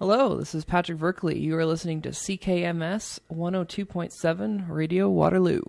Hello, this is Patrick Verkley. You are listening to CKMS 102.7 Radio Waterloo.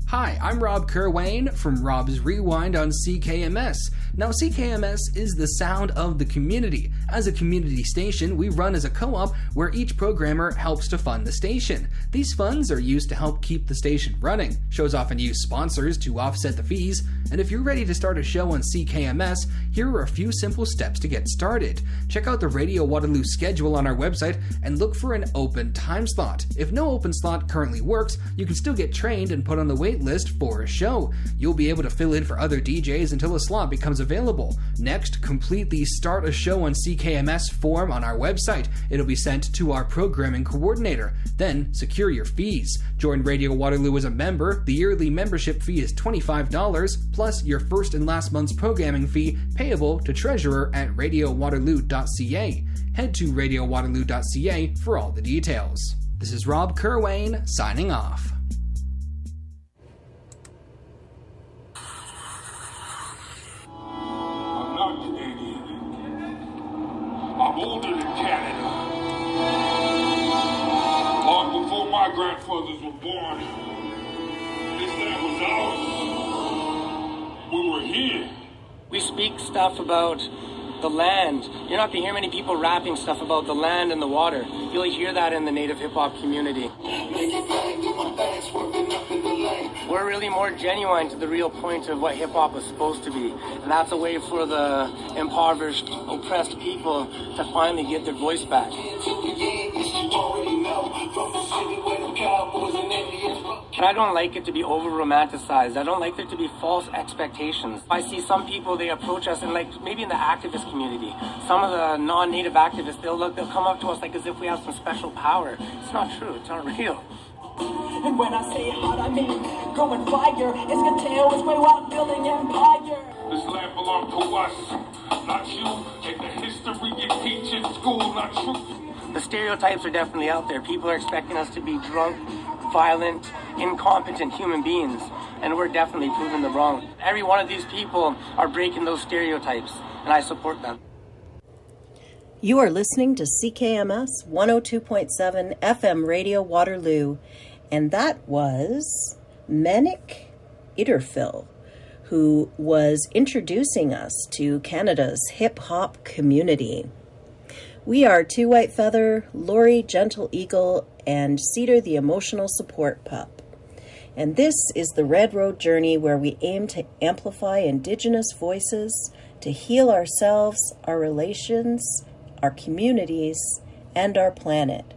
Hi, I'm Rob Kerwayne from Rob's Rewind on CKMS. Now, CKMS is the sound of the community. As a community station, we run as a co-op where each programmer helps to fund the station. These funds are used to help keep the station running. Shows often use sponsors to offset the fees. And if you're ready to start a show on CKMS, here are a few simple steps to get started. Check out the Radio Waterloo schedule on our website and look for an open time slot. If no open slot currently works, you can still get trained and put on the wait list for a show. You'll be able to fill in for other DJs until a slot becomes available. Next, complete the Start a Show on CKMS form on our website. It'll be sent to our programming coordinator. Then, secure your fees. Join Radio Waterloo as a member. The yearly membership fee is $25, plus your first and last month's programming fee payable to treasurer at radiowaterloo.ca. Head to radiowaterloo.ca for all the details. This is Rob Kerwayne signing off. I'm older than Canada. Long before my grandfathers were born, this land was ours. We were here. We speak stuff about the land. You're not going to hear many people rapping stuff about the land and the water. You'll hear that in the native hip-hop community. We're really more genuine to the real point of what hip-hop was supposed to be. And that's a way for the impoverished, oppressed people to finally get their voice back. And I don't like it to be over-romanticized. I don't like there to be false expectations. I see some people, they approach us, and like maybe in the activist community, some of the non-native activists, they'll come up to us like as if we have some special power. It's not true. It's not real. And when I say hot, I mean growing fire. It's gonna tell us way out building empire. This land belongs to us, not you. And the history you teach in school, not true. The stereotypes are definitely out there. People are expecting us to be drunk, violent, incompetent human beings. And we're definitely proving them wrong. Every one of these people are breaking those stereotypes, and I support them. You are listening to CKMS 102.7 FM Radio Waterloo, and that was Manic Itterfill, who was introducing us to Canada's hip-hop community. We are Two White Feather, Lori Gentle Eagle, and Cedar the Emotional Support Pup. And this is the Red Road Journey, where we aim to amplify Indigenous voices, to heal ourselves, our relations, our communities, and our planet.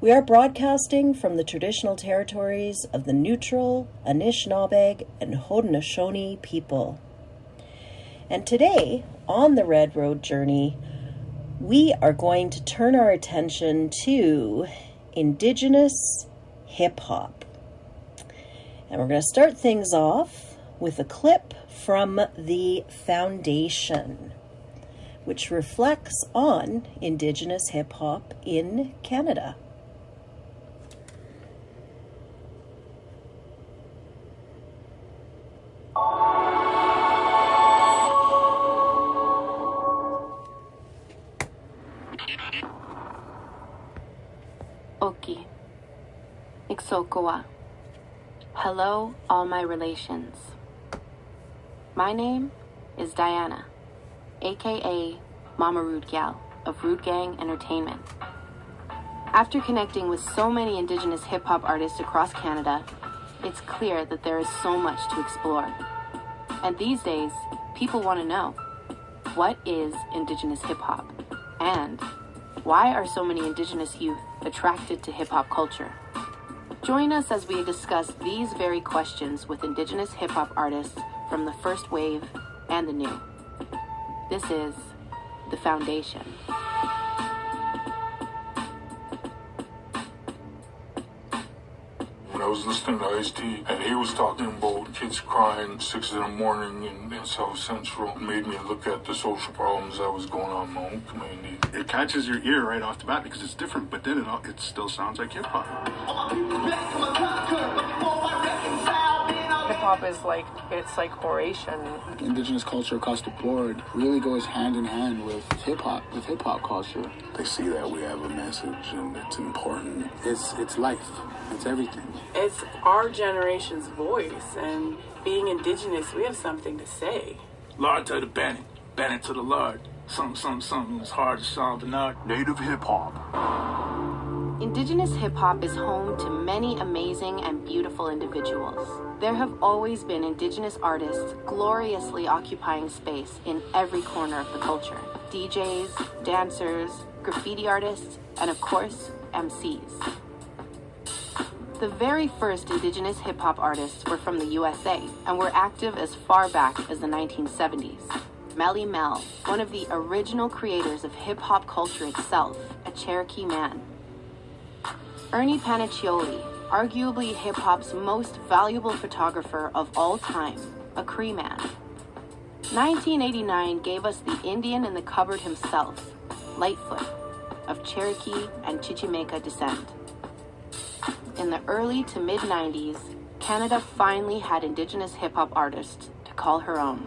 We are broadcasting from the traditional territories of the neutral, Anishinaabeg, and Haudenosaunee people. And today, on the Red Road Journey, we are going to turn our attention to Indigenous hip-hop. And we're going to start things off with a clip from The Foundation, which reflects on Indigenous hip-hop in Canada. Oki, Ixokoa. Hello, all my relations. My name is Diana, aka Mama Rude Gal of Rude Gang Entertainment. After connecting with so many Indigenous hip-hop artists across Canada, it's clear that there is so much to explore. And these days, people want to know, what is Indigenous hip-hop? And why are so many Indigenous youth attracted to hip-hop culture? Join us as we discuss these very questions with Indigenous hip-hop artists from the first wave and the new. This is The Foundation. When I was listening to Ice-T, and he was talking about kids crying 6 in the morning in South Central, it made me look at the social problems that was going on in my own community. It catches your ear right off the bat because it's different, but then it still sounds like hip-hop. hip-hop is like, it's like oration. Indigenous culture across the board really goes hand in hand with hip-hop culture. They see that we have a message and it's important. It's life. It's everything. It's our generation's voice, and being Indigenous, we have something to say. Lord to the Bennett, Bennett to the Lord. Something is hard to solve enough. Native hip-hop. Indigenous hip-hop is home to many amazing and beautiful individuals. There have always been Indigenous artists gloriously occupying space in every corner of the culture. DJs, dancers, graffiti artists, and of course, MCs. The very first Indigenous hip-hop artists were from the USA and were active as far back as the 1970s. Melly Mel, one of the original creators of hip-hop culture itself, a Cherokee man. Ernie Paniccioli, arguably hip-hop's most valuable photographer of all time, a Cree man. 1989 gave us the Indian in the cupboard himself, Lightfoot, of Cherokee and Chichimeca descent. In the early to mid-90s, Canada finally had Indigenous hip-hop artists to call her own.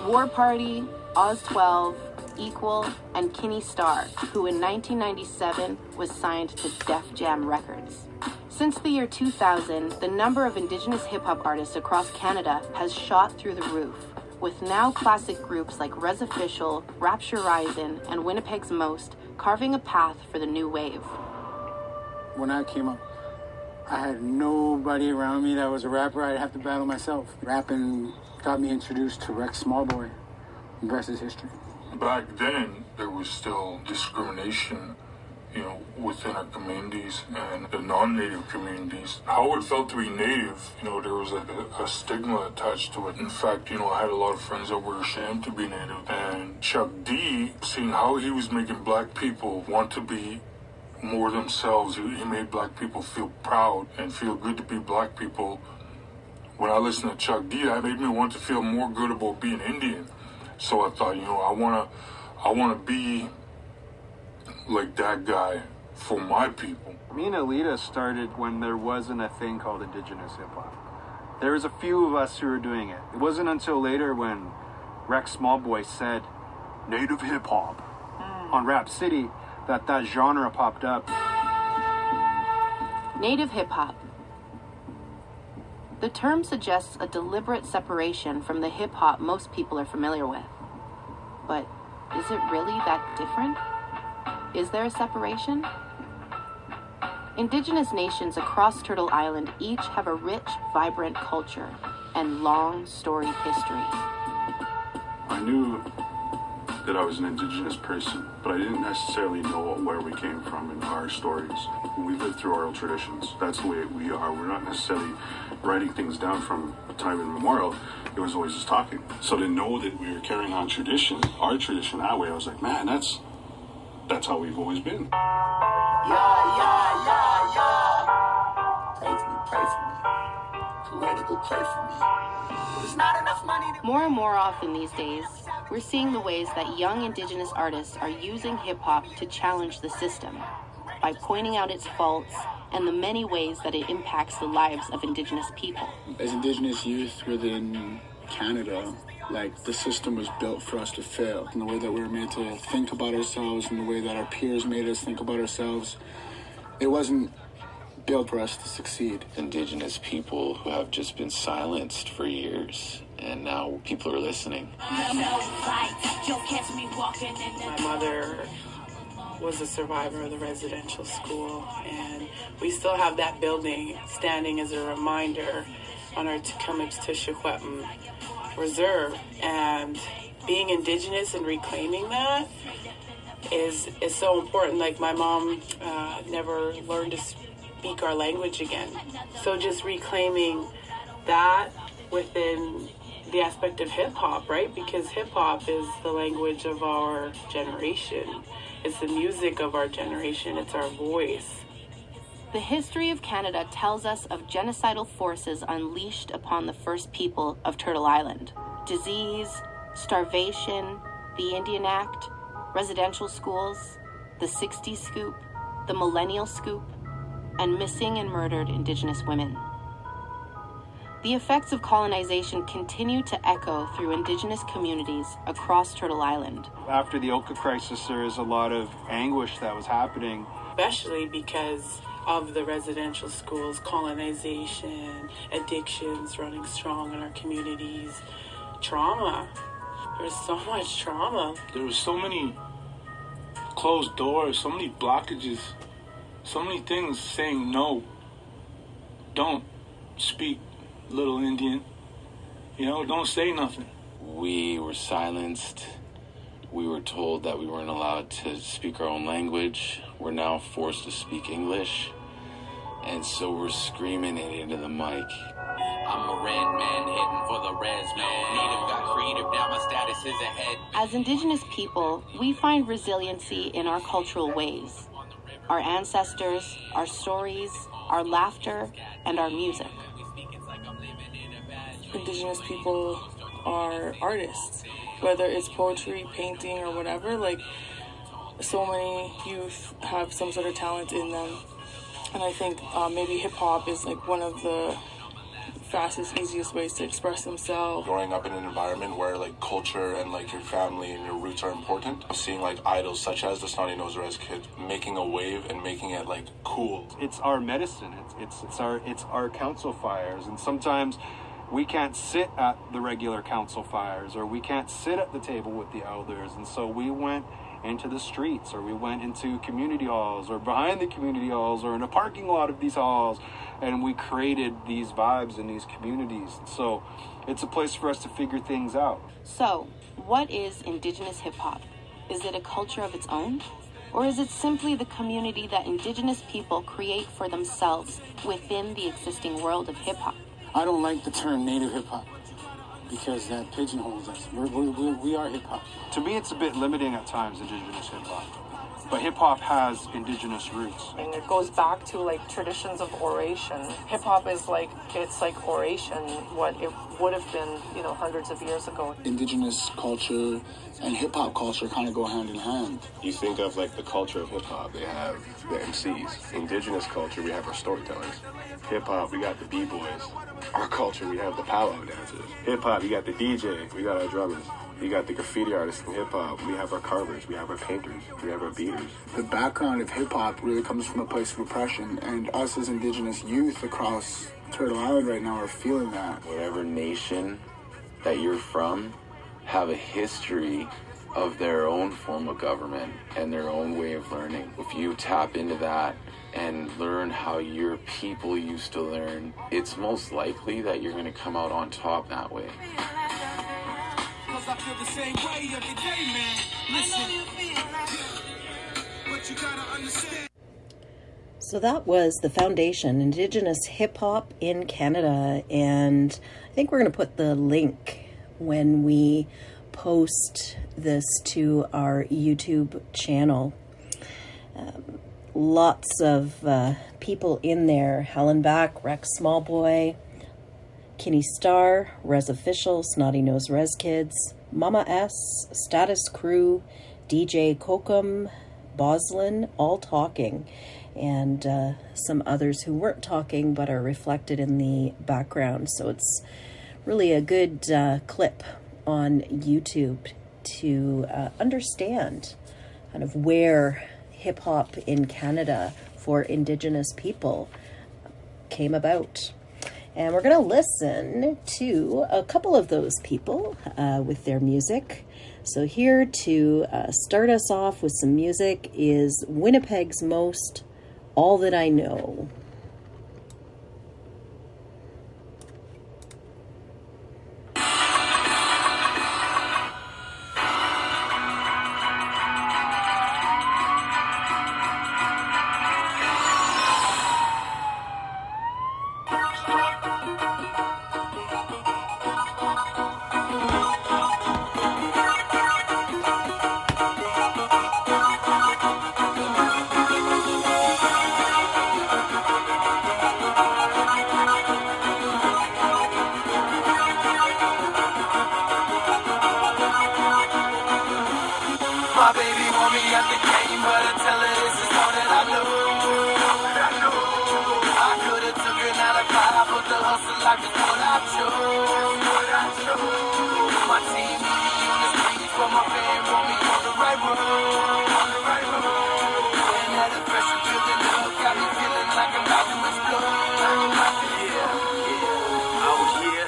War Party, Oz 12, Eekwol, and Kinney Starr, who in 1997 was signed to Def Jam Records. Since the year 2000, the number of Indigenous hip-hop artists across Canada has shot through the roof, with now classic groups like Res Official, Rapture Rising, and Winnipeg's Most carving a path for the new wave. When I came up, I had nobody around me that was a rapper. I'd have to battle myself. Rapping got me introduced to Rex Smallboy. The rest is history. Back then, there was still discrimination, within our communities and the non-native communities. How it felt to be native, there was a stigma attached to it. In fact, I had a lot of friends that were ashamed to be native. And Chuck D, seeing how he was making black people want to be more themselves, he made black people feel proud and feel good to be black people. When I listened to Chuck D, that made me want to feel more good about being Indian. So I thought, I wanna be like that guy for my people. Me and Alita started when there wasn't a thing called Indigenous hip-hop. There was a few of us who were doing it. It wasn't until later when Rex Smallboy said Native hip-hop on Rap City that genre popped up. Native hip-hop. The term suggests a deliberate separation from the hip-hop most people are familiar with. But is it really that different? Is there a separation? Indigenous nations across Turtle Island each have a rich, vibrant culture and long, storied history. I knew that I was an Indigenous person, but I didn't necessarily know where we came from in our stories. We live through oral traditions. That's the way we are. We're not necessarily writing things down from time immemorial. It was always just talking. So to know that we were carrying on tradition, our tradition that way, I was like, man, that's how we've always been. Pray for me. Political, pray for me. There's not enough money to... More and more often these days, we're seeing the ways that young Indigenous artists are using hip-hop to challenge the system by pointing out its faults and the many ways that it impacts the lives of Indigenous people. As Indigenous youth within Canada, the system was built for us to fail. In the way that we were made to think about ourselves, and the way that our peers made us think about ourselves, it wasn't built for us to succeed. Indigenous people who have just been silenced for years, and now people are listening. My mother was a survivor of the residential school, and we still have that building standing as a reminder on our Tecumseh Reserve. And being Indigenous and reclaiming that is so important. My mom never learned to speak our language again. So just reclaiming that within the aspect of hip-hop, right? Because hip-hop is the language of our generation. It's the music of our generation. It's our voice. The history of Canada tells us of genocidal forces unleashed upon the first people of Turtle Island. Disease, starvation, the Indian Act, residential schools, the 60s scoop, the millennial scoop, and missing and murdered Indigenous women. The effects of colonization continue to echo through Indigenous communities across Turtle Island. After the Oka crisis, there is a lot of anguish that was happening. Especially because of the residential schools, colonization, addictions running strong in our communities, trauma. There's so much trauma. There was so many closed doors, so many blockages, so many things saying no, don't speak, little Indian, don't say nothing. We were silenced. We were told that we weren't allowed to speak our own language. We're now forced to speak English. And so we're screaming it into the mic. I'm a red man hitting for the res man. Native got creative, now my status is ahead. As Indigenous people, we find resiliency in our cultural ways. Our ancestors, our stories, our laughter, and our music. Indigenous people are artists, whether it's poetry, painting, or whatever. Like, so many youth have some sort of talent in them, and I think maybe hip-hop is like one of the fastest, easiest ways to express themselves. Growing up in an environment where like culture and like your family and your roots are important, seeing like idols such as the Snotty Nose Res Kids making a wave and making it like cool. It's our medicine. It's our council fires, and sometimes we can't sit at the regular council fires, or we can't sit at the table with the elders, and so we went into the streets, or we went into community halls, or behind the community halls, or in a parking lot of these halls, and we created these vibes in these communities. So it's a place for us to figure things out. So, what is Indigenous hip-hop? Is it a culture of its own? Or is it simply the community that Indigenous people create for themselves within the existing world of hip-hop? I don't like the term native hip-hop because that pigeonholes us. We are hip-hop. To me, it's a bit limiting at times, Indigenous hip-hop. But hip-hop has Indigenous roots. And it goes back to like traditions of oration. Hip-hop is like, it's like oration, what it would have been, hundreds of years ago. Indigenous culture and hip-hop culture kind of go hand in hand. You think of like the culture of hip-hop, they have the MCs. Indigenous culture, we have our storytellers. Hip-hop, we got the B-boys. Our culture, we have the powwow dancers. Hip-hop, you got the DJ, we got our drummers. You got the graffiti artists in hip-hop. We have our carvers. We have our painters. We have our beaters. The background of hip-hop really comes from a place of oppression, and us as Indigenous youth across Turtle Island right now are feeling that. Whatever nation that you're from have a history of their own form of government and their own way of learning. If you tap into that and learn how your people used to learn, it's most likely that you're going to come out on top that way. I feel the same way every day, man. Listen, but you gotta understand. So that was the Foundation, Indigenous Hip Hop in Canada, and I think we're going to put the link when we post this to our YouTube channel. Lots of people in there: Helen Back, Rex Smallboy, Kinney Star, Res Official, Snotty Nose Res Kids, Mama S, Status Crew, DJ Kokum, Boslin, all talking, and some others who weren't talking but are reflected in the background. So it's really a good clip on YouTube to understand kind of where hip-hop in Canada for Indigenous people came about. And we're going to listen to a couple of those people with their music. So here to start us off with some music is Winnipeg's Most, All That I Know. I could've took it, not a cry, but the hustle like the one I My team on the streets, but my fam want me on the right road. And now the pressure building up, got me feeling like I'm about to explode. Out here,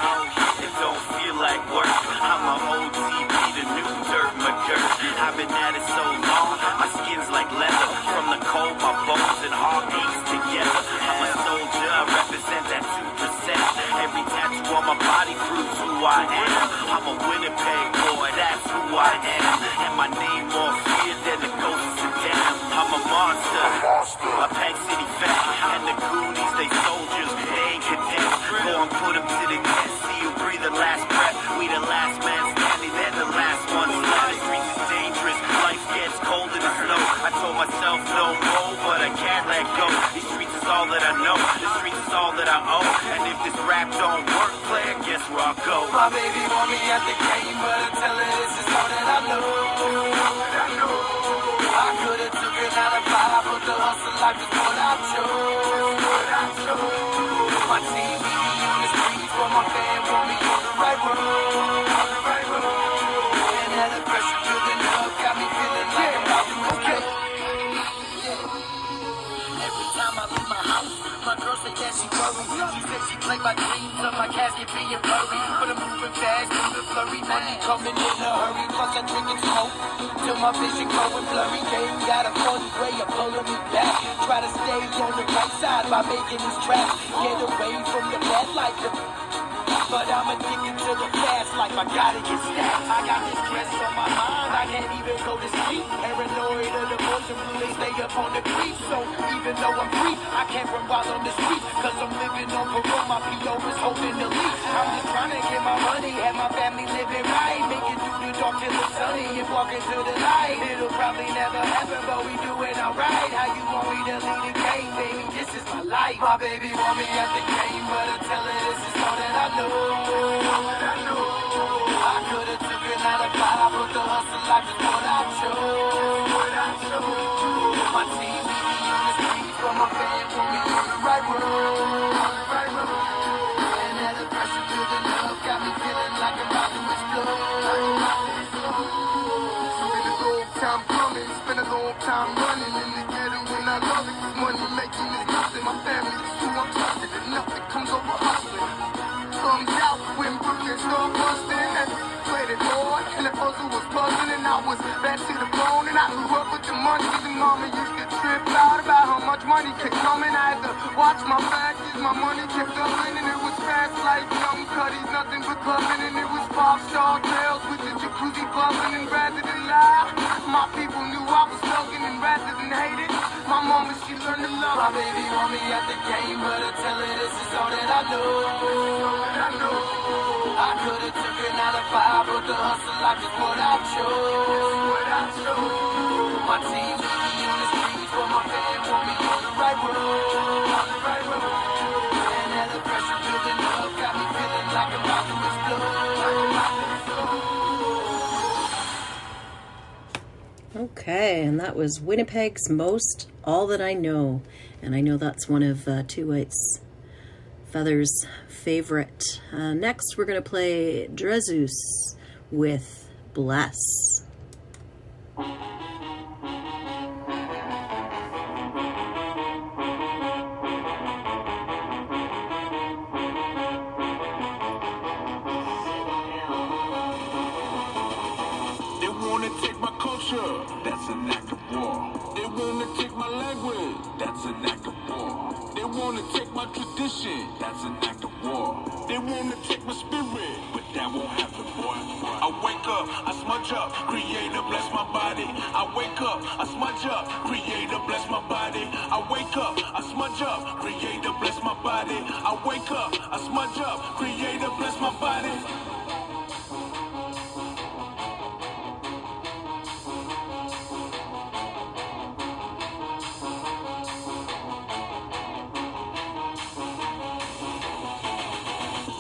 it don't feel like work. I'm a old TV, the new dirt, McGirt. I've been at it so long, my skin's like leather. From the cold, my bones and heart beats together. I'm a soldier, I represent that 2%. Every tattoo on my body proves who I am. I'm a Winnipeg boy, that's who I am. And my name more feared than the ghosts of damn. I'm a monster, a Pack City fat. And the Goonies, they soldiers, they ain't condemned. Go and put them to the test, see you breathe the last breath. We the last man standing, they're the last ones left. The streets is dangerous, life gets cold in the snow. I told myself no more, but I can't let go. These streets is all that I know, the streets is all that I own. And if this rap don't work, player, guess where I go. My baby want me at the game, but I tell her this is all that I know. I could've took it out of 5, but the hustle life is what I chose. My team on the streets, but my fam want me on the right road. And now the pressure building up, got me feeling like I'm about to escape. Every time I leave my house, my girl say that she worried. She said she played my dreams of my casket being buried. But I'm moving fast, moving flurry. Money coming in a hurry, plus I drink and smoke till my vision going blurry. They got a funny way of pulling me back. Try to stay on the right side by making these tracks. Get away from the bad life, but I'm addicted to the fast life. I gotta get stacked. I got this stress on my mind, I can't even go to sleep. Paranoid of the motion blue, they stay up on the creep. So even though I'm free, I can't run wild on the street. Cause I'm living on parole, my P.O. is holding the lease. I'm just trying to get my money, have my family living right. Make it through the dark till it's sunny and walking to the light. It'll probably never happen, but we doing alright. How you want me to lead the game, baby? This is my life. My baby want me at the game, but I tell her this is all that I know. I could've took it out of 5, but the hustle life is what I chose. My team on the streets, but my fam want me on the right road. And now the pressure building up, got me feeling like I'm about to explode. It's been a long time coming, it's been a long time running in the ghetto, and I love it. Money making is nothing, my family is who I'm trusted, and nothing comes over hustling. Comes out when Brooklyn start busting. Played it hard, and the puzzle was buzzing, and I was back to the bone. And I grew up with the money, and mama used to trip out about how much money kept coming. I had to watch my back as my money kept doubling, and it was fast like young Cuddies, nothing but clubbing, and it was pop-star tales with the jacuzzi bubbling. And rather than lie, my people knew I was thugging, and rather than hate it, my mama, she learned to love. My baby want me at the game, but I tell her this is all that I know. I could've took it out of 5, but the hustle life is what I chose. My team on the streets, but my fam want me on the right road. And now the pressure building up, got me feeling like I'm about to explode. Okay, and that was Winnipeg's Most All That I Know. And I know that's one of Two White's Feather's favorite. Next, we're going to play Drezus with Bless. They wanna take my culture, that's an act of war. They wanna take my language, that's an act of war. They wanna take my tradition, that's an act of war. They wanna take my spirit, but that won't happen, boy. I wake up, I smudge up, Creator bless my body. I wake up, I smudge up, Creator bless my body. I wake up, I smudge up, Creator bless my body. I wake up, I smudge up, Creator bless my body.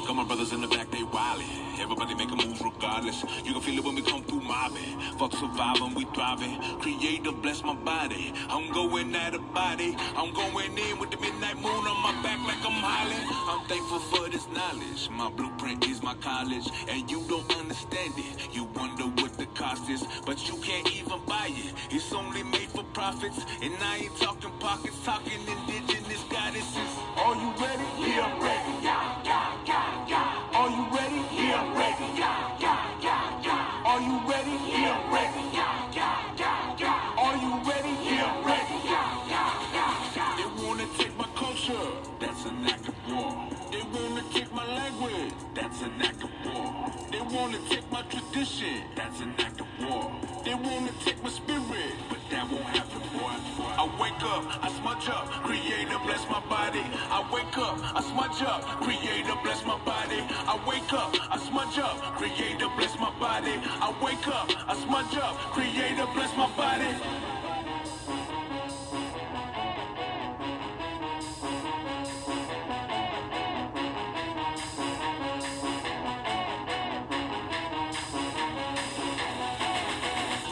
Got my brothers in the back, they wily. Everybody make a move regardless. You can feel it when we come through mobbing. Fuck surviving, we thriving. Creator bless my body. I'm going at a body. I'm going in with the midnight moon on my back like I'm Highland. I'm thankful for this knowledge. My blueprint is my college, and you don't understand it. You wonder what the cost is, but you can't even buy it. It's only made for profits, and I ain't talking pockets, talking indigenous goddesses. Are you ready? Yeah, I'm ready. Yeah, yeah, yeah, yeah. Are you ready? Yeah, I'm ready. Yeah, yeah, yeah, yeah. Are you ready? Yeah, I'm ready. Yeah, yeah, yeah, yeah. Are you ready? Yeah, I'm ready. Yeah, yeah, yeah, yeah. They wanna take my culture. That's an act of war. They wanna take my language. That's an act of war. They wanna take my tradition. That's an act of war. They wanna take my spirit, but that won't happen, boy. I wake up, I smudge up, Creator bless my body. I wake up, I smudge up, Creator bless my body. I wake up, I smudge up, Creator bless my body. I wake up, I smudge up, Creator bless my body.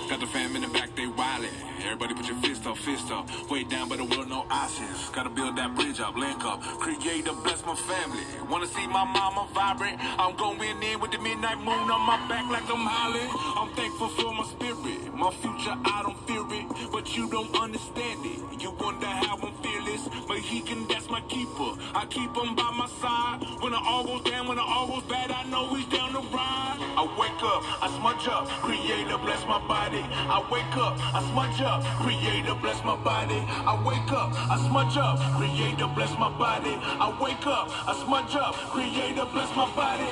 Got the fam in the back, they wildin'. Everybody put your fist up. Way down by the world, no options. Gotta build that bridge up, link up. Creator bless my family. Wanna see my mama vibrate? I'm going in with the midnight moon on my back like I'm Highland. I'm thankful for my spirit. My future, I don't fear it, but you don't understand it. You wonder how I'm fearless, but he can, that's my keeper. I keep him by my side. When it all goes down, when it all goes bad, I know he's down the ride. I wake up, I smudge up, Creator bless my body. I wake up, I smudge up, Creator bless my body. I wake up, I smudge up, Creator bless my body. I wake up, I smudge up, Creator bless my body.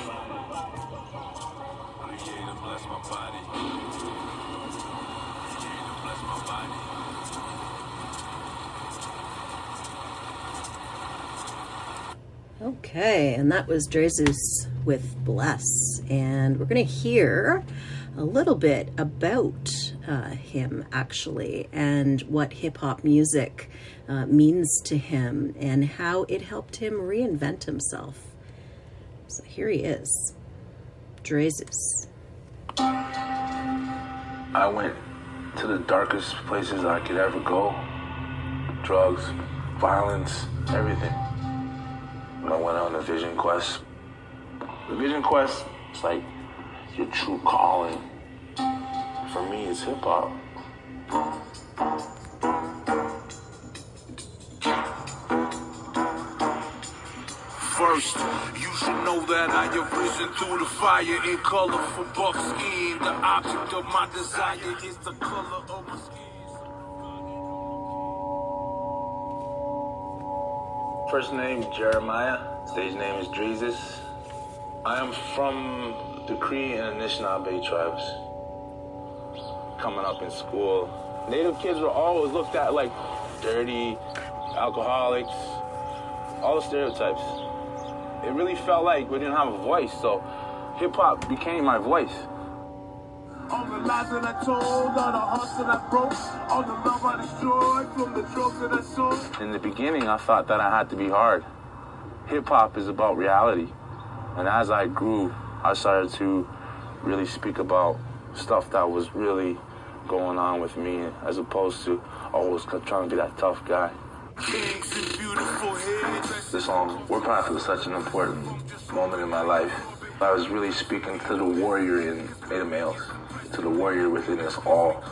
Creator bless my body. Creator bless my body. Okay, and that was Drezus with Bless. And we're going to hear a little bit about him, actually, and what hip-hop music means to him and how it helped him reinvent himself. So here he is, Drezus. I went to the darkest places I could ever go. Drugs, violence, everything. I went on a vision quest. The vision quest is like your true calling. For me, it's hip hop. First, you should know that I have risen through the fire in colorful buck skin. The object of my desire is the color of my skin. First name Jeremiah. Stage name is Drezus. I am from the Cree and Anishinaabe tribes. Coming up in school, Native kids were always looked at like dirty, alcoholics, all the stereotypes. It really felt like we didn't have a voice, so hip-hop became my voice. All the lies that I told, all the hearts that I broke, all the love I destroyed from the drugs that I sold. In the beginning, I thought that I had to be hard. Hip-hop is about reality. And as I grew, I started to really speak about stuff that was really going on with me, as opposed to always trying to be that tough guy. This song, War Path, was such an important moment in my life. I was really speaking to the warrior in Native males, to the warrior within us all.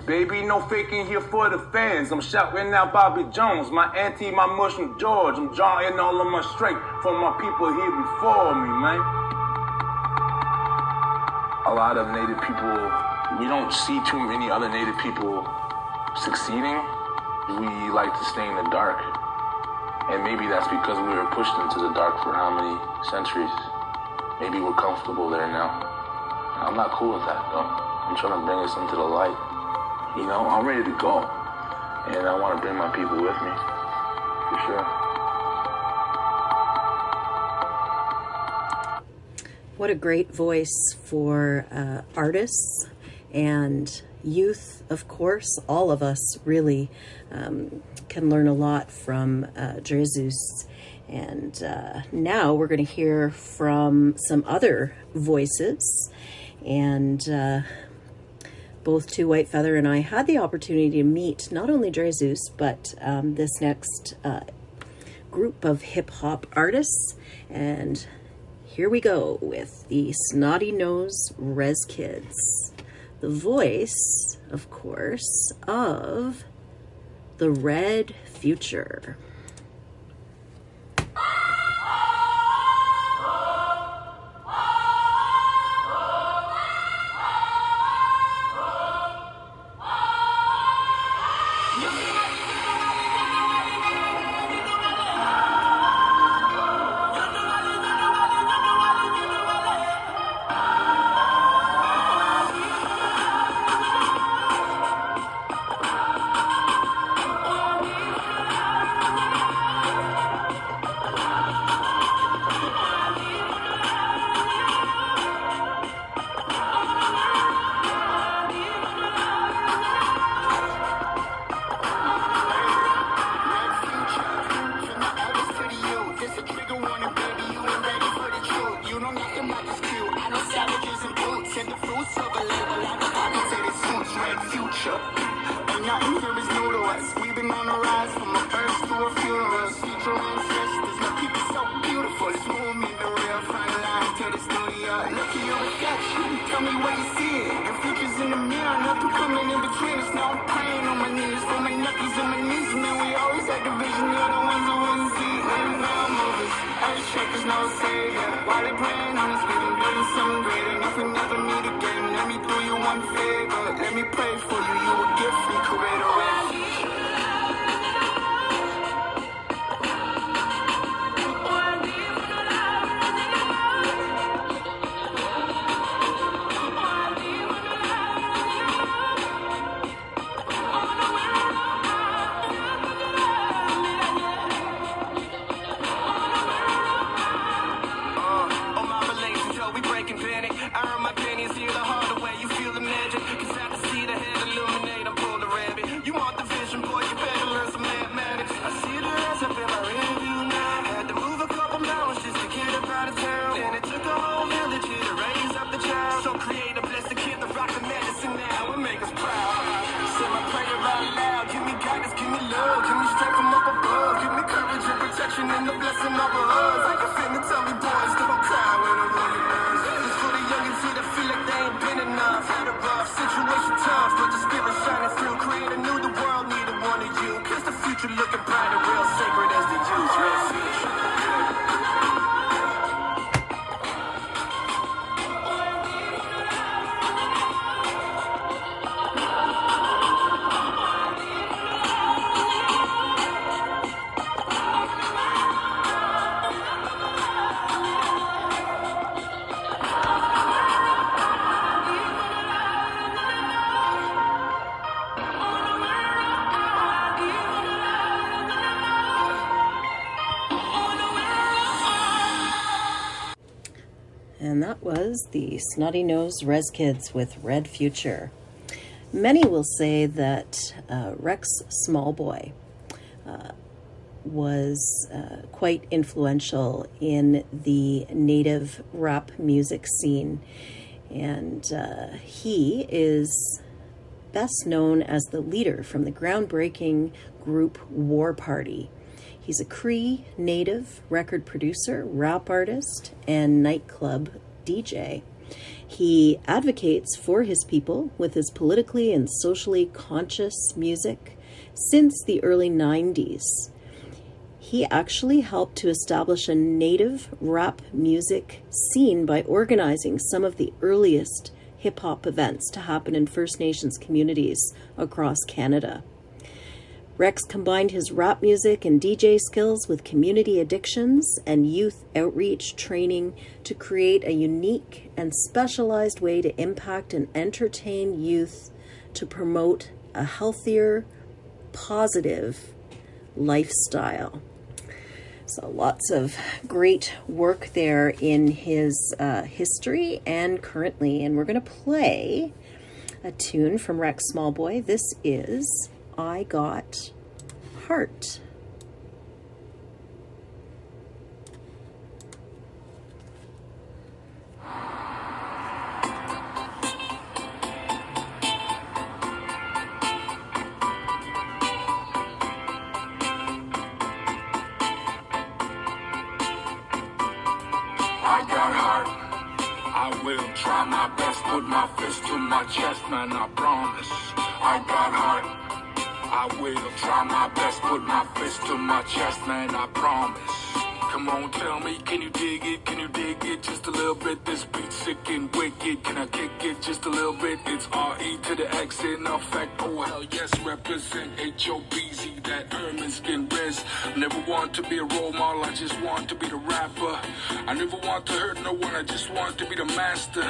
Baby, no faking here for the fans. I'm shouting out Bobby Jones, my auntie, my Muslim George. I'm drawing all of my strength from my people here before me, man. A lot of Native people, we don't see too many other Native people succeeding. We like to stay in the dark. And maybe that's because we were pushed into the dark for how many centuries. Maybe we're comfortable there now. I'm not cool with that, though. I'm trying to bring us into the light. You know, I'm ready to go. And I want to bring my people with me, for sure. What a great voice for artists and youth, of course, all of us really can learn a lot from Drezus. And now we're going to hear from some other voices. And both To White Feather and I had the opportunity to meet not only Drezus, but this next group of hip-hop artists. And here we go with the Snotty Nose Res Kids. The voice, of course, of the Red Future. And that was the Snotty Nose Res Kids with Red Future. Many will say that Rex Smallboy was quite influential in the native rap music scene. And he is best known as the leader from the groundbreaking group War Party. He's a Cree native record producer, rap artist, and nightclub DJ. He advocates for his people with his politically and socially conscious music since the early 90s. He actually helped to establish a native rap music scene by organizing some of the earliest hip-hop events to happen in First Nations communities across Canada. Rex combined his rap music and DJ skills with community addictions and youth outreach training to create a unique and specialized way to impact and entertain youth to promote a healthier, positive lifestyle. So lots of great work there in his history and currently. And we're going to play a tune from Rex Smallboy. This is I Got Heart. I got heart. I will try my best, put my fist to my chest, man, I promise. I got heart. I will try my best, put my fist to my chest, man, I promise. Come on, tell me, can you dig it? Can you dig it just a little bit? This beat's sick and wicked. Can I kick it just a little bit? It's R-E to the X in effect. Oh, hell yes, represent H-O-B-Z, that ermine skin riz. Never want to be a role model, I just want to be the rapper. I never want to hurt no one, I just want to be the master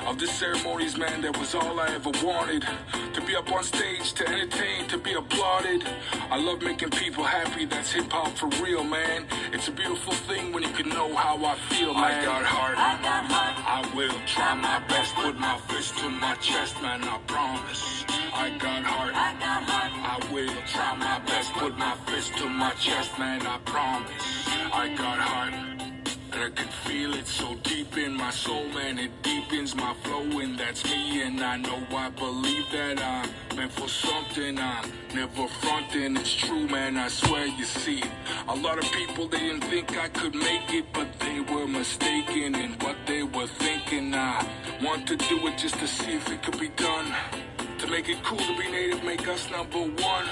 of the ceremonies, man, that was all I ever wanted. To be up on stage, to entertain, to be applauded. I love making people happy, that's hip-hop for real, man. It's a beautiful thing when you can know how I feel, man. I got heart. I got heart. I will try my best, put my fist to my chest, man, I promise. I got heart. I got heart. I will try my best, put my fist to my chest, man, I promise. I got heart. And I can feel it so deep in my soul, man, it deepens my flow, and that's me, and I know I believe that I'm meant for something, I'm never fronting, it's true, man, I swear, you see, a lot of people, they didn't think I could make it, but they were mistaken in what they were thinking. I want to do it just to see if it could be done, to make it cool to be native, make us number one.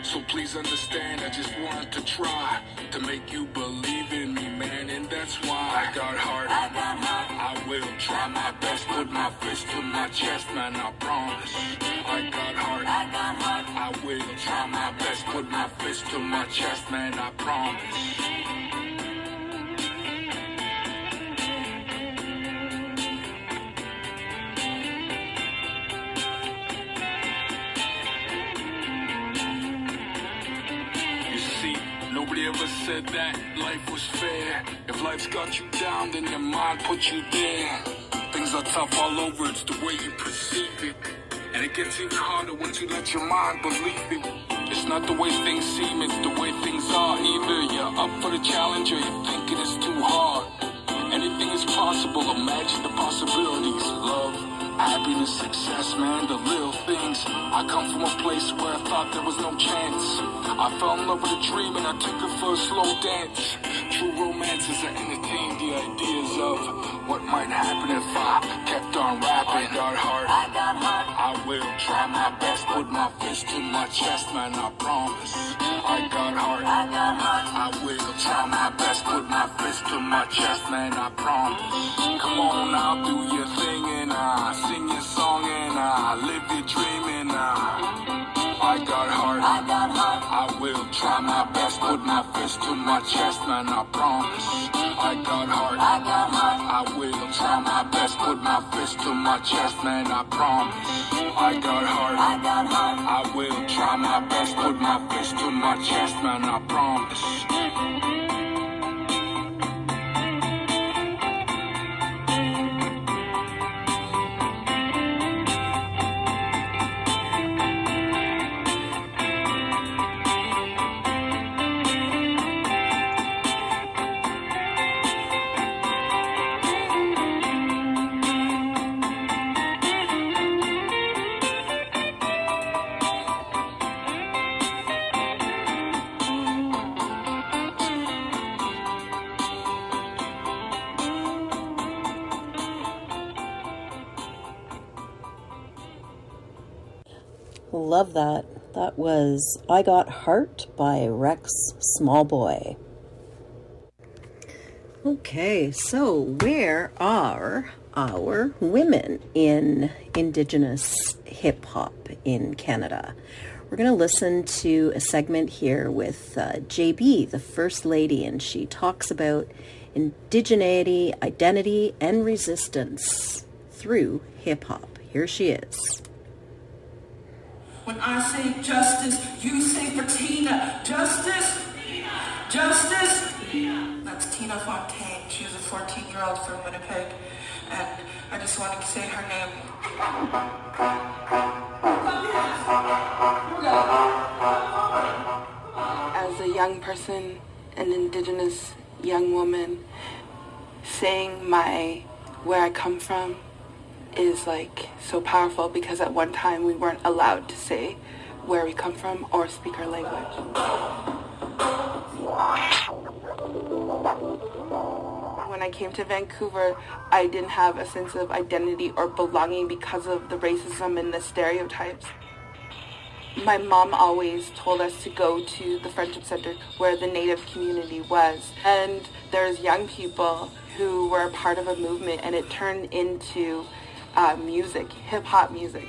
So please understand, I just want to try to make you believe in me, man, and that's why I got heart. I got heart. I will try my best, put my fist to my chest, man, I promise. I got heart. I got heart. I will try my best, put my fist to my chest, man, I promise. Nobody ever said that life was fair. If life's got you down, then your mind put you there. Things are tough all over, it's the way you perceive it. And it gets even harder once you let your mind believe it. It's not the way things seem, it's the way things are. Either you're up for the challenge or you're thinking it's too hard. Anything is possible, imagine the possibilities. Love, happiness, success, man, the little things. I come from a place where I thought there was no chance. I fell in love with a dream and I took it for a slow dance. True romances that entertain the ideas of what might happen if I kept on rapping. I got heart. I got heart. I will try my best, put my fist to my chest, man, I promise. I got heart. I got heart. I will try my best, put my fist to my chest, man, I promise. Come on now, do your thing and sing your song and live your dream and I got heart. I got heart. I will try my best, put my fist to my chest, man, I promise. I got heart. I got heart. I will try my best, put my fist to my chest, man, I promise. I got heart. I got heart. I will try my best, put my fist to my chest, man, I promise. Love that. That was I Got Heart by Rex Smallboy. Okay, so where are our women in Indigenous hip-hop in Canada? We're going to listen to a segment here with JB, the First Lady, and she talks about indigeneity, identity, and resistance through hip-hop. Here she is. When I say justice, you say Patina. Justice? Justice? That's Tina Fontaine. She's a 14-year-old from Winnipeg, and I just wanted to say her name. As a young person, an Indigenous young woman, saying where I come from is like so powerful, because at one time we weren't allowed to say where we come from or speak our language. When I came to Vancouver, I didn't have a sense of identity or belonging because of the racism and the stereotypes. My mom always told us to go to the Friendship Center where the Native community was. And there's young people who were a part of a movement, and it turned into music, hip-hop music.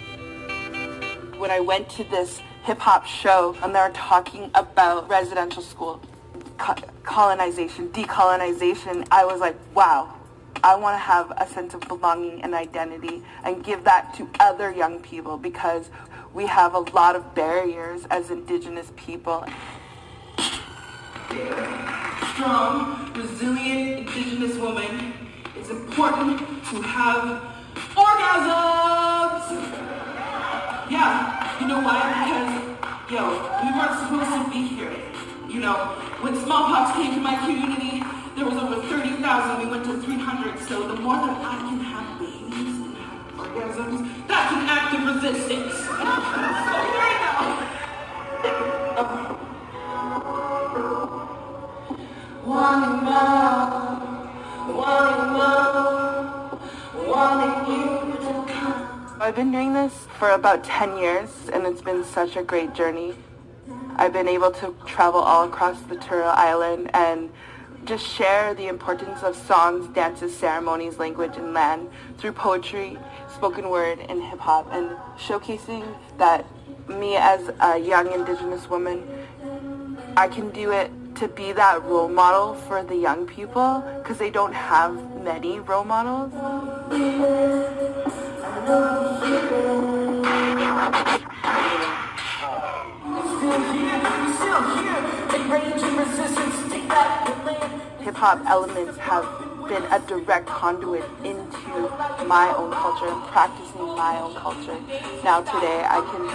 When I went to this hip-hop show, and they were talking about residential school, colonization, decolonization, I was like, wow, I want to have a sense of belonging and identity and give that to other young people, because we have a lot of barriers as Indigenous people. Strong, resilient Indigenous woman, it's important to have orgasms! Yeah, you know why? Because, we weren't supposed to be here. You know, when smallpox came to my community, there was over 30,000, we went to 300, so the more that I can have babies and have orgasms, that's an act of resistance. So right now. Wanting you to come. I've been doing this for about 10 years, and it's been such a great journey. I've been able to travel all across the Turtle Island and just share the importance of songs, dances, ceremonies, language, and land through poetry, spoken word, and hip-hop, and showcasing that me as a young Indigenous woman, I can do it to be that role model for the young people, because they don't have many role models. Hip-hop elements have been a direct conduit into my own culture and practicing my own culture. Now today I can,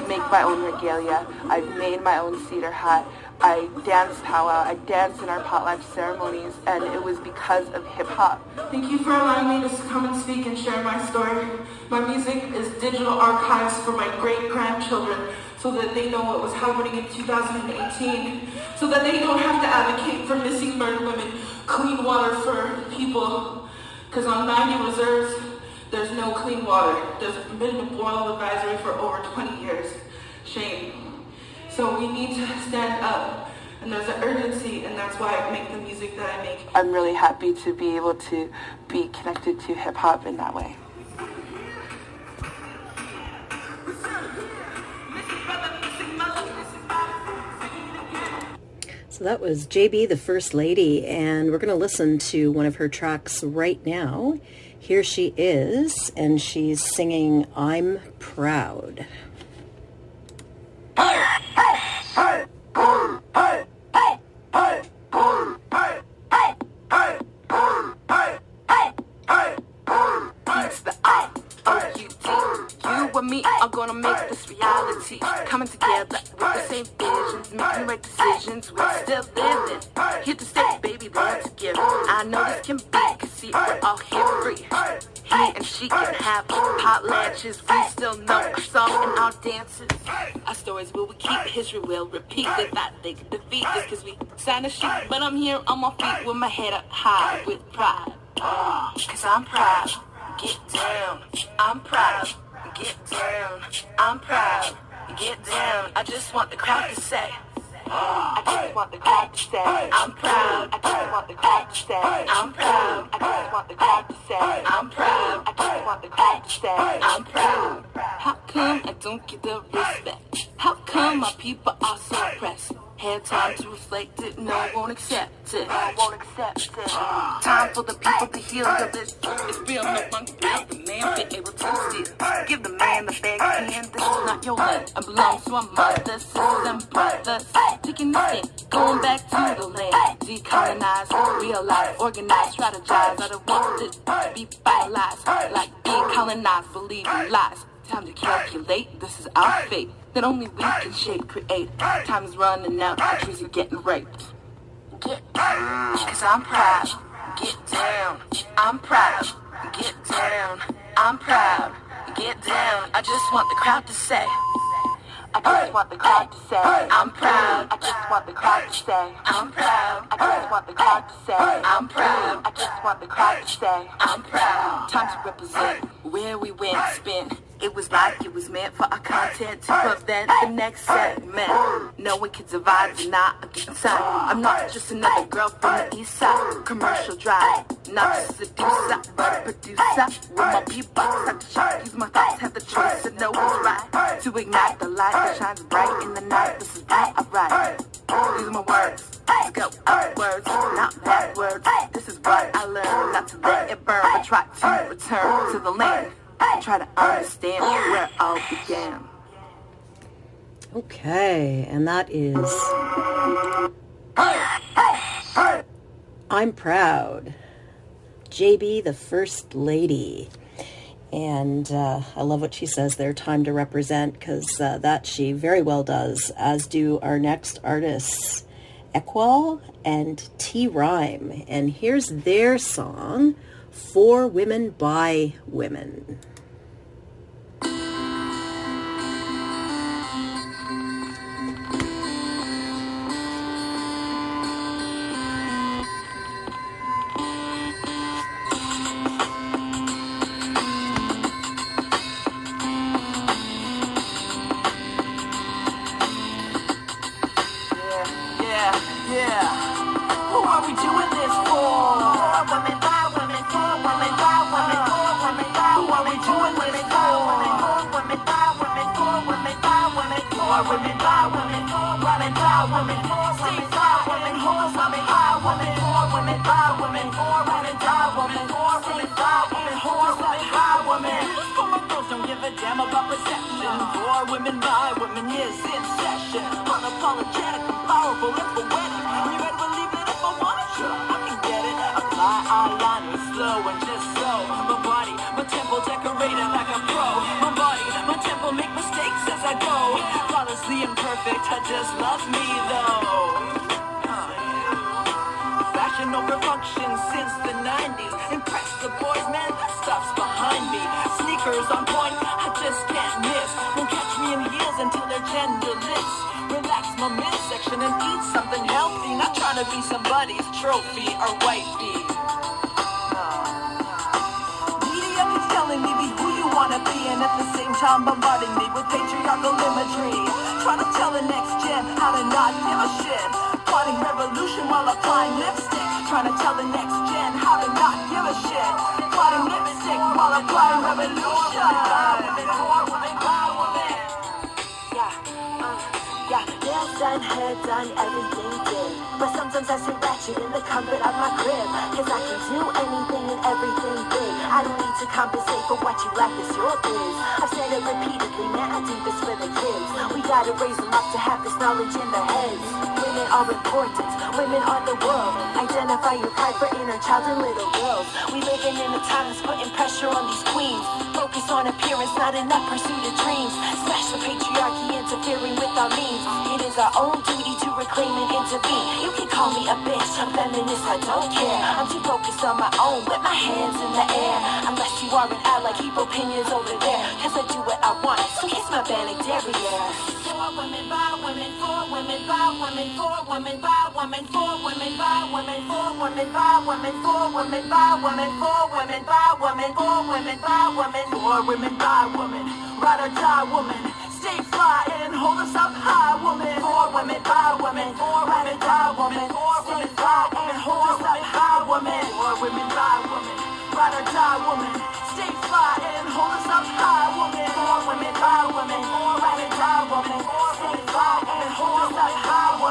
make my own regalia. I've made my own cedar hat. I dance powwow. I dance in our potlatch ceremonies, and it was because of hip-hop. Thank you for allowing me to come and speak and share my story. My music is digital archives for my great-grandchildren, so that they know what was happening in 2018, so that they don't have to advocate for missing bird women, clean water for people, because on 90 reserves, there's no clean water. There's been a boil advisory for over 20 years. Shame. So we need to stand up, and there's an urgency, and that's why I make the music that I make. I'm really happy to be able to be connected to hip-hop in that way. So that was JB, the First Lady, and we're going to listen to one of her tracks right now. Here she is, and she's singing I'm Proud. You and me are gonna make this reality. Coming together with the same visions, making right decisions. We're still living. Here to stay, baby, born together. I know this can be, cause see, we're all here free. He and she can have hot latches. We still know our song and our dances. Our stories will we keep, history will repeat. They thought they could defeat us cause we signed a sheet. But I'm here on my feet with my head up high with pride. Cause I'm proud. Get down. I'm proud. Get down. I'm proud. Get down. I just want the crowd to say. I just want the crowd to say I'm proud. I just want the crowd to say I'm proud. I just want the crowd to say I'm proud. I just want the crowd to say I'm proud. How come I don't get the respect? How come my people are so oppressed? Had time to reflect it, no one won't accept it. Time for the people to heal this. It's real, no one can help the man be able to steal. Give the man the bag hand, this is not your land. I belong to my mother, sisters and brothers. Taking the thing, going back to the land. Decolonize, realize, organize, strategize. I don't want it to be finalized. Like being colonized, believe in lies. Time to calculate, this is our fate. That only we can shape, create. Time is running out, the trees are getting raped. Cause I'm proud, get down. I'm proud, get down. I'm proud, get down. I just want the crowd to say. I just want the crowd to say I'm proud. I just want the crowd to say I'm proud. I just want the crowd to say I'm proud. I just want the crowd to say I'm proud. Time to represent where we went, spin. It was like it was meant for our content to prevent the next segment. No one can divide, deny, or get inside. I'm not just another girl from the east side. Commercial drive, not just a seducer, but a producer. With my beatbox, I just use my thoughts, have the choice to know what's right. To ignite the light that shines bright in the night. This is right, alright. These are my words. Let's go upwards, not backwards. This is what I learned, not to let it burn, but try to return to the land. Try to understand where it all began. Okay, and that is I'm Proud, JB, the First Lady. And I love what she says there, time to represent, because that she very well does, as do our next artists, Eekwol and T-Rhyme. And here's their song, For Women by Women.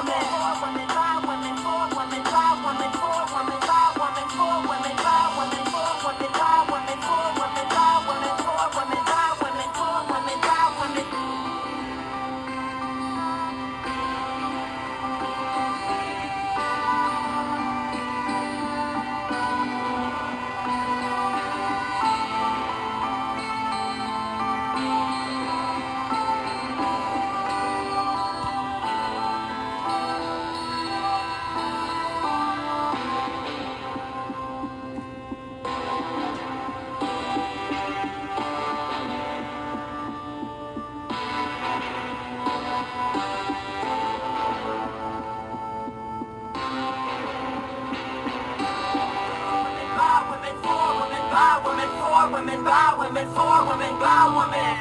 Woman, for women, by women, for women, by women.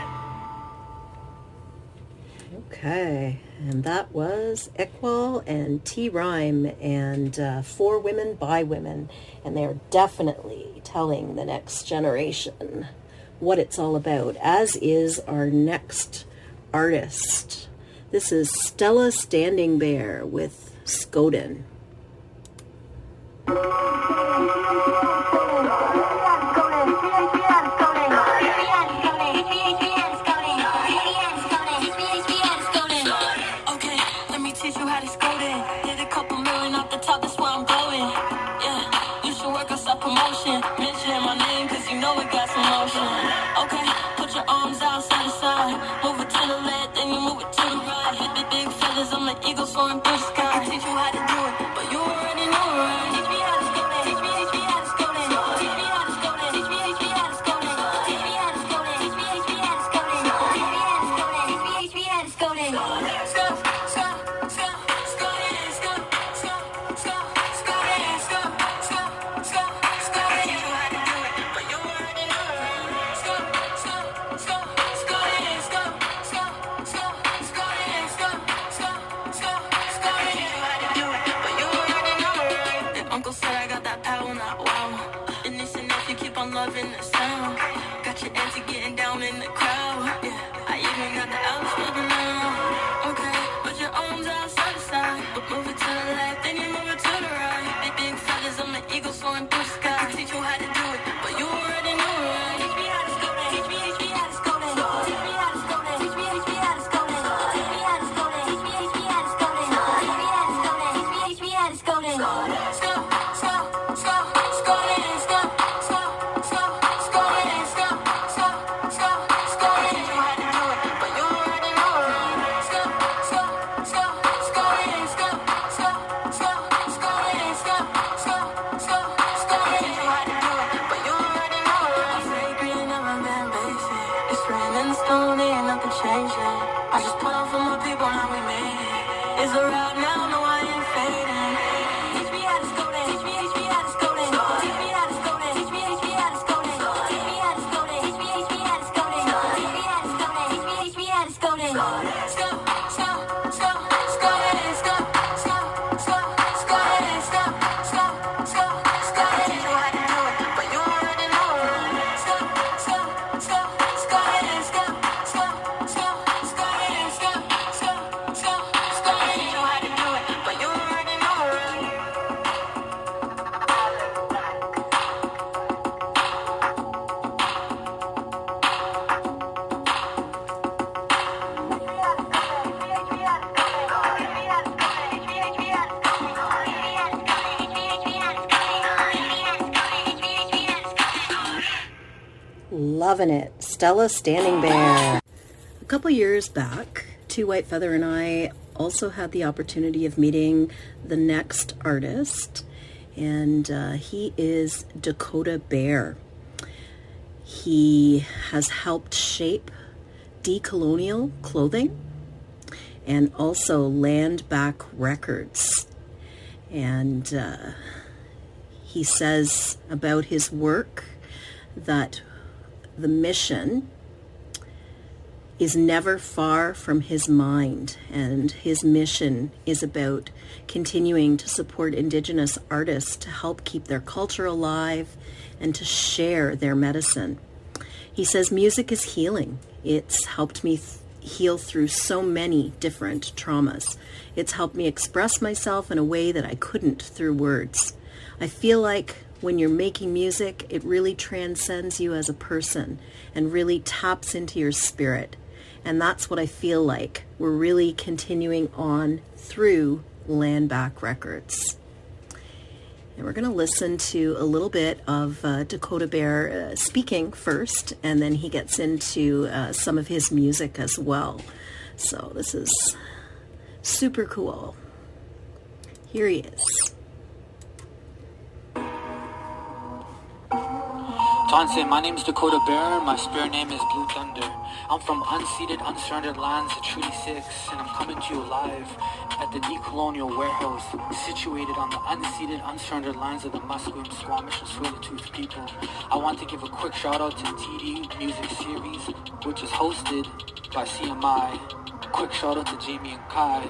Okay, and that was Eekwol and T-Rhyme and For Women, By Women. And they are definitely telling the next generation what it's all about, as is our next artist. This is Stella Standing Bear with Skoden. Mention my name cause you know it got some motion. Okay, put your arms out side to side. Move it to the left, then you move it to the right. Hit the big feathers, I'm an eagle soaring through the sky. I can teach you how to do it, but you already know, right? Teach me how to Skoden. Teach me how to Skoden. Teach me how to Skoden. Teach me how to Skoden. Teach me how to Skoden. Teach me how to Skoden. Teach me how to Skoden. Loving the sound, got your auntie getting down in the crowd. Yeah, I even got the Alice rubbing now. Okay, put your arms out side to side, move it to the left, then you move it to the right. Big feathers, I'm an eagle soaring through the sky. I can teach you how to do it, but you already know, right? Teach me how to Skoden. Teach me how to Skoden. Teach me how to Skoden. Teach me how to Skoden. Teach me how to Skoden. Teach me how to Skoden. Teach me how to Skoden. Teach me how to Skoden. I just put on for my people, how we made it. It's around now, no I ain't fading. Teach me how to Skoden. Teach me how to Skoden. Teach me how to Skoden. Teach me how to Skoden. Teach me how to Skoden. Teach me how to Skoden. Teach me how to Skoden. Teach me how to Skoden. Loving it. Stella Standing Bear. A couple years back, Two White Feather and I also had the opportunity of meeting the next artist, and he is Dakota Bear. He has helped shape decolonial clothing and also Land Back Records. And he says about his work that the mission is never far from his mind, and his mission is about continuing to support Indigenous artists to help keep their culture alive and to share their medicine. He says music is healing. It's helped me heal through so many different traumas. It's helped me express myself in a way that I couldn't through words. I feel like when you're making music, it really transcends you as a person and really taps into your spirit. And that's what I feel like we're really continuing on through Land Back Records. And we're going to listen to a little bit of Dakota Bear speaking first, and then he gets into some of his music as well. So this is super cool. Here he is. Tonse, my name's Dakota Bear, my spirit name is Blue Thunder. I'm from unceded, unsurrendered lands of Treaty 6, and I'm coming to you live at the decolonial warehouse, situated on the unceded, unsurrendered lands of the Musqueam, Squamish, and Tsleil-Waututh people. I want to give a quick shout out to TD Music Series, which is hosted by CMI. Quick shout out to Jamie and Kai,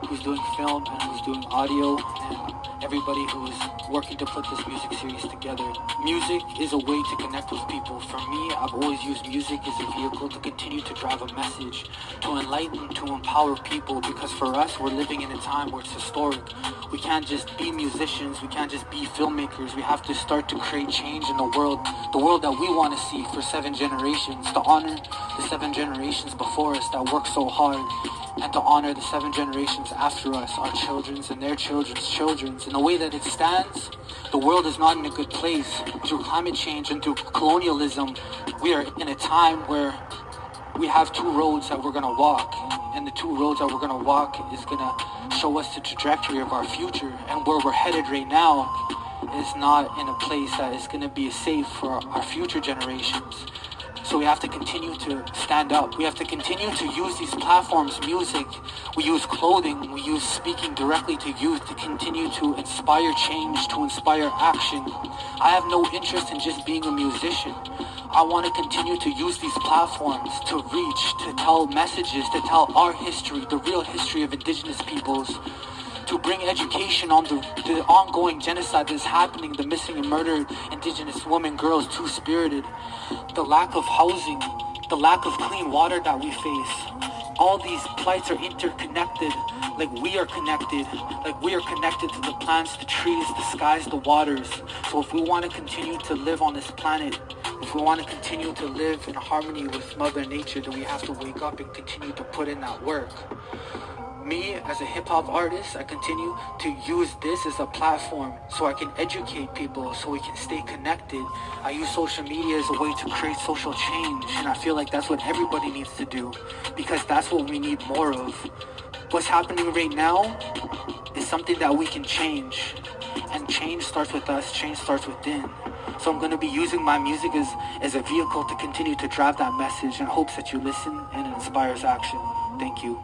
who's doing film and who's doing audio, and everybody who's working to put this music series together. Music is a way to connect with people. For me, I've always used music as a vehicle to continue to drive a message, to enlighten, to empower people, because for us, we're living in a time where it's historic. We can't just be musicians, we can't just be filmmakers, we have to start to create change in the world that we want to see for 7 generations, to honor the 7 generations before us that worked so hard, and to honor the 7 generations after us, our children's and their children's children's. In the way that it stands, the world is not in a good place. Through climate change and through colonialism, we are in a time where we have 2 roads that we're going to walk, and the 2 roads that we're going to walk is going to show us the trajectory of our future, and where we're headed right now is not in a place that is going to be safe for our future generations. So we have to continue to stand up. We have to continue to use these platforms, music, we use clothing, we use speaking directly to youth to continue to inspire change, to inspire action. I have no interest in just being a musician. I want to continue to use these platforms to reach, to tell messages, to tell our history, the real history of Indigenous peoples, to bring education on the ongoing genocide that is happening, the missing and murdered Indigenous women, girls, Two-Spirited, the lack of housing, the lack of clean water that we face. All these plights are interconnected, like we are connected to the plants, the trees, the skies, the waters. So if we want to continue to live on this planet, if we want to continue to live in harmony with Mother Nature, then we have to wake up and continue to put in that work. Me, as a hip-hop artist, I continue to use this as a platform so I can educate people, so we can stay connected. I use social media as a way to create social change, and I feel like that's what everybody needs to do, because that's what we need more of. What's happening right now is something that we can change, and change starts with us, change starts within. So I'm going to be using my music as a vehicle to continue to drive that message in hopes that you listen and it inspires action. Thank you.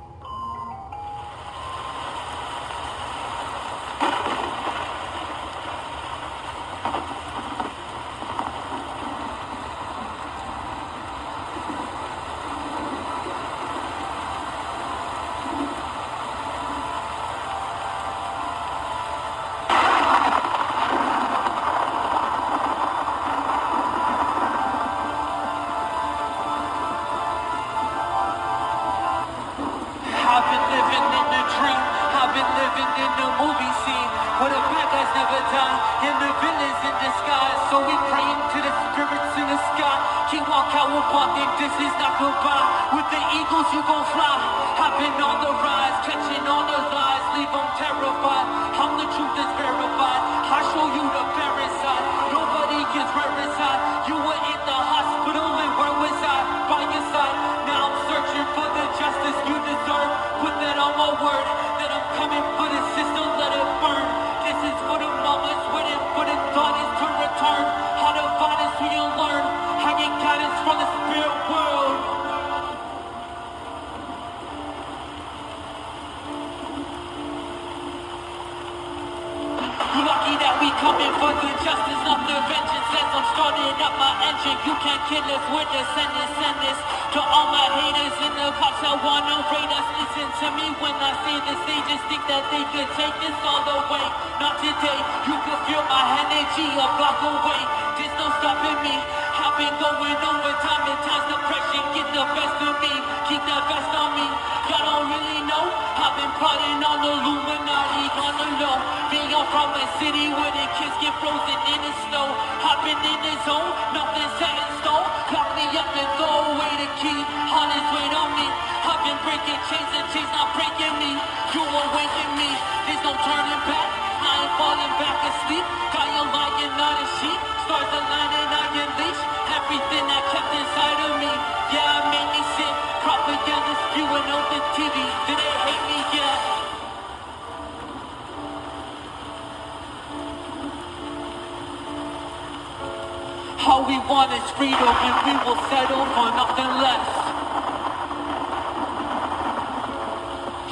All we want is freedom, and we will settle for nothing less.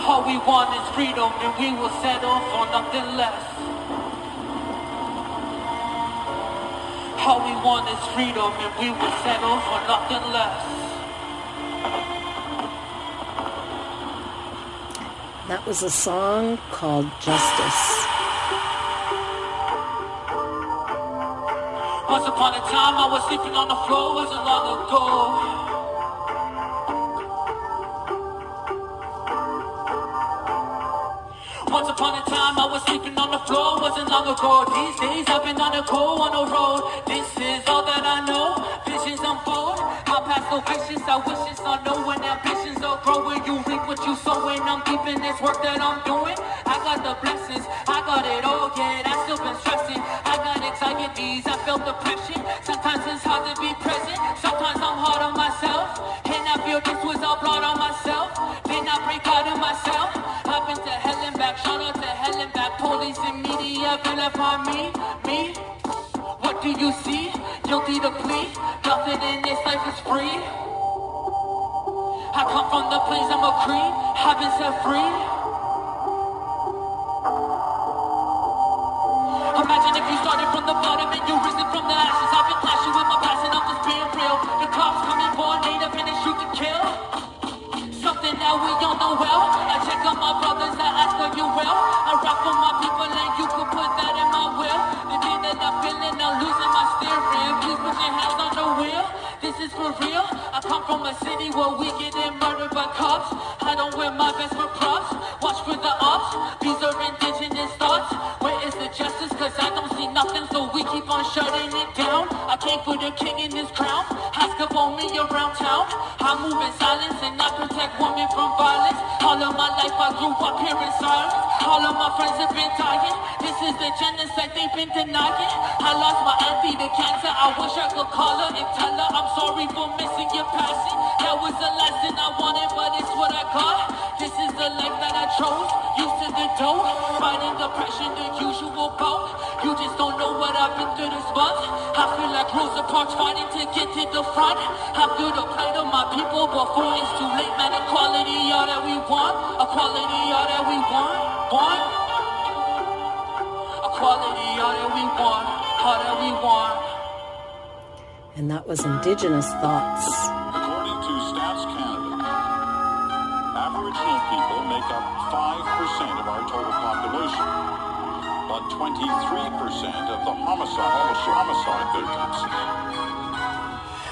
All we want is freedom, and we will settle for nothing less. All we want is freedom, and we will settle for nothing less. That was a song called Justice. Once upon a time, I was sleeping on the floor, wasn't long ago. Once upon a time, I was sleeping on the floor, wasn't long ago. These days, I've been on the go, on the road. This is all that I know. Visions unfold. My past no visions, I wishes I know when ambitions are growing. You reap what you sowing. I'm deep in this work that I'm doing. I got the blessings, I got it all, yeah. I still been stressing. I got anxieties, I felt depression. Sometimes it's hard to be present. Sometimes I'm hard on myself. And I feel this was all blood on myself. Then I break out of myself. I've been to hell and back. Shout out to hell and back. Police and media vilify me. What do you see? Guilty to plea. Nothing in this life is free. I come from the place I'm a creed. I've been set free. Imagine if you started from the bottom and you risen from the ashes. I've been clashing with my past and I'm just being real. The cops coming for a native and they shoot to kill. Something that we all know well. I check on my brothers, I ask are you well. I rock for my people and you can put that in my will. The day that I'm feeling, I'm losing my steering. Please put your hands on the wheel. This is for real. I come from a city where we getting murdered by cops. I don't wear my vest for props. Watch for the ops. These are indigenous thoughts. Where is the justice? Cause I don't see nothing, so we keep on shutting it down. I came for the king in this crown. Ask about me around town. I move in silence and I protect women from violence. All of my life I grew up here in silence. All of my friends have been dying. This is the genocide they've been denying. I lost my auntie to cancer. I wish I could call her and tell her I'm sorry for missing your passing. That was the last thing I wanted, but it's what I got. This is the life that I chose. Used to the dope, fighting depression, the usual bout. You just don't know what I've been through this month. I feel like Rosa Parks fighting to get to the front. I feel the plight of my people before it's too late. Man, equality, all that we want. Equality, all that we want. Equality, all that we want. All that we want. And that was Indigenous Thoughts. According to Stats Canada, Aboriginal people make up 5% of our total population, but 23% of the homicide victims.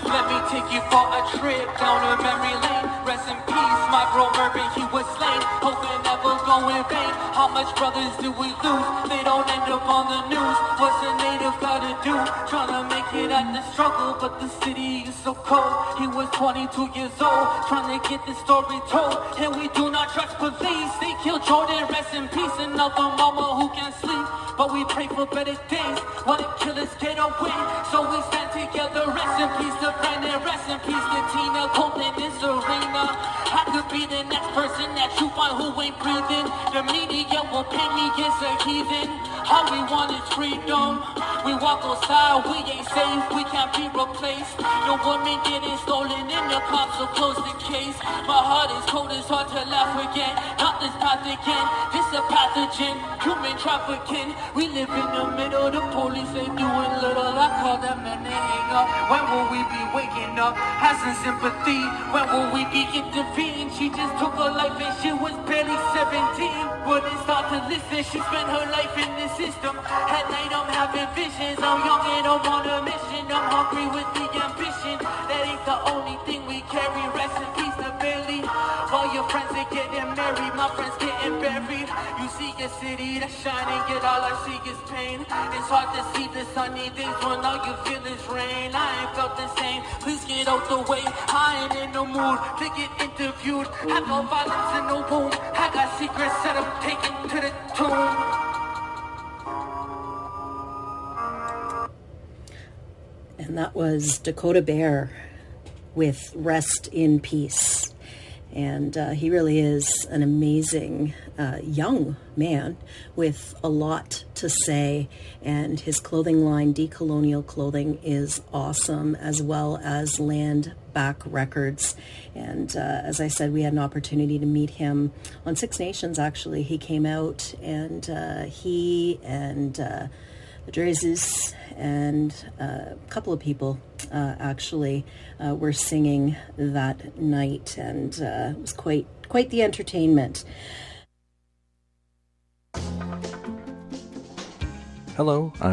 Let me take you for a trip down a memory lane. Rest in peace, my bro Murphy, he was slain. Hope it never go in vain. How much brothers do we lose? They don't end up on the news. What's a native gotta do? Trying to make it at the struggle, but the city is so cold. He was 22 years old, trying to get the story told. And we do not trust police. They killed Jordan, rest in peace. Another mama who can't sleep, but we pray for better days. When the killers get away, so we stand together. Rest in peace to Brandon, rest in peace to Tina. Cold in this arena. I could be the next person that you find who ain't breathing. The media will paint me as a heathen. All we want is freedom. We walk outside, we ain't safe, we can't be replaced. Your woman getting stolen and the cops will close the case. My heart is cold, it's hard to laugh again. Not this path again, this a pathogen. Human trafficking, we live in the middle. The police ain't doing little. I call them and they hang up. When will we be waking up? Have some sympathy. When will we be intervened? She just took her life and she was barely 17. Wouldn't start to listen. She spent her life in the system. At night I'm having visions. I'm young and I'm on a mission. I'm hungry with the ambition. That ain't the only thing we carry. Rest in peace to Billy. All your friends are getting married. My friends getting buried. You see your city that's shining, yet all I see is pain. It's hard to see the sunny days when all you feel is rain. I ain't felt the same. Please get out the way. I ain't in the mood to get interviewed. I got violence in the womb. I got secrets that I'm taking to the tomb. And that was Dakota Bear with Rest in Peace. And he really is an amazing young man with a lot to say. And his clothing line, Decolonial Clothing, is awesome, as well as Land Back Records. And as I said, we had an opportunity to meet him on Six Nations, actually. He came out, and he and the Drezus and a couple of people actually were singing that night, and it was quite the entertainment. Hello, I'm